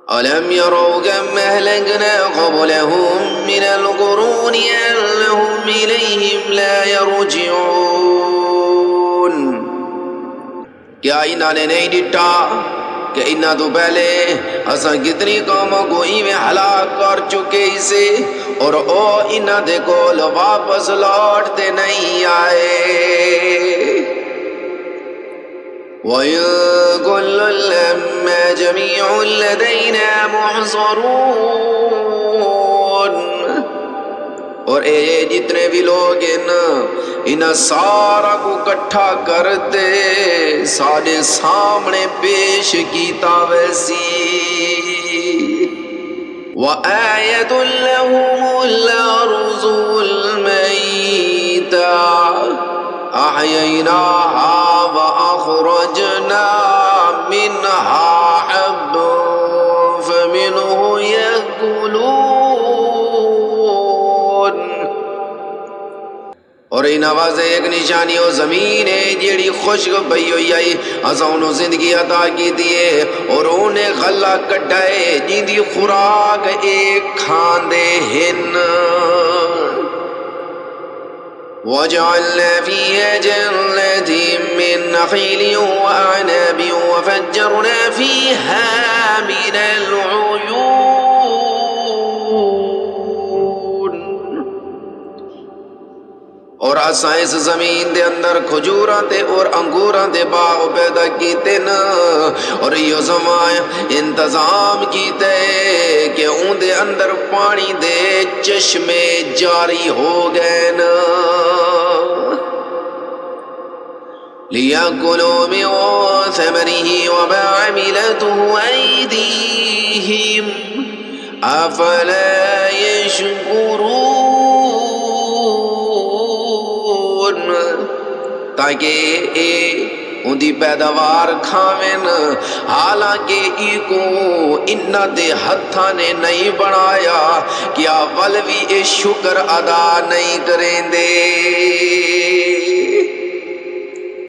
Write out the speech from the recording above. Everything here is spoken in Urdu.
ألم يروا كم أهلكنا قبلهم من القرون أنهم إليهم لا يرجعون کیا انہوں نے نہیں ڈٹا کہ انہاں تو پہلے اساں کتنی قوموں کو ایویں ہلاک کر چکے اسے اور او انہاں دے کول واپس لوٹتے نہیں آئے وَإِن كُلٌّ لَّمَّا جَمِيعٌ لَّدَيْنَا مُحْضَرُونَ اور اے جتنے بھی لوگ انہاں سارا کو کٹھا کر دے سارے سامنے پیش کیتا ویسی وَآيَةٌ لَّهُمُ الْأَرْضُ الْمَيْتَةُ أَحْيَيْنَاهَا وَأَخْرَجْنَا مِنْهَا حَبًّا فَمِنْهُ يَأْكُلُونَ اور ان آواز ایک نشانی و زمین ہے جیڑی خشک پئی ہوئی آئی اساں انہوں زندگی عطا کی دیے اور انہیں غلہ کٹائے جیندی خوراک ایک کھاندے ہن وَجَعَلْنَا فِيهَا جَنَّاتٍ مِّن نَخِيلٍ وَأَعْنَابٍ وَفَجَّرْنَا فِيهَا مِنَ الْعُيُونِ اور اساں اس زمین دے اندر کھجوراں تے اور انگوراں دے باغ پیدا کیتے نا اور یہ زمان انتظام کیتے کہ اون دے اندر پانی دے چشمے جاری ہو گئے نا لِيَأْكُلُوا مِن ثَمَرِهِ وَمَا عَمِلَتْهُ أَيْدِيهِمْ أَفَلَا يَشْكُرُونَ تاکہ اے ان دی پیداوار کھاویں حالانکہ ایکو انہ دے ہتھاں نے نہیں بنایا کیا ول بھی اے شکر ادا نہیں کریں دے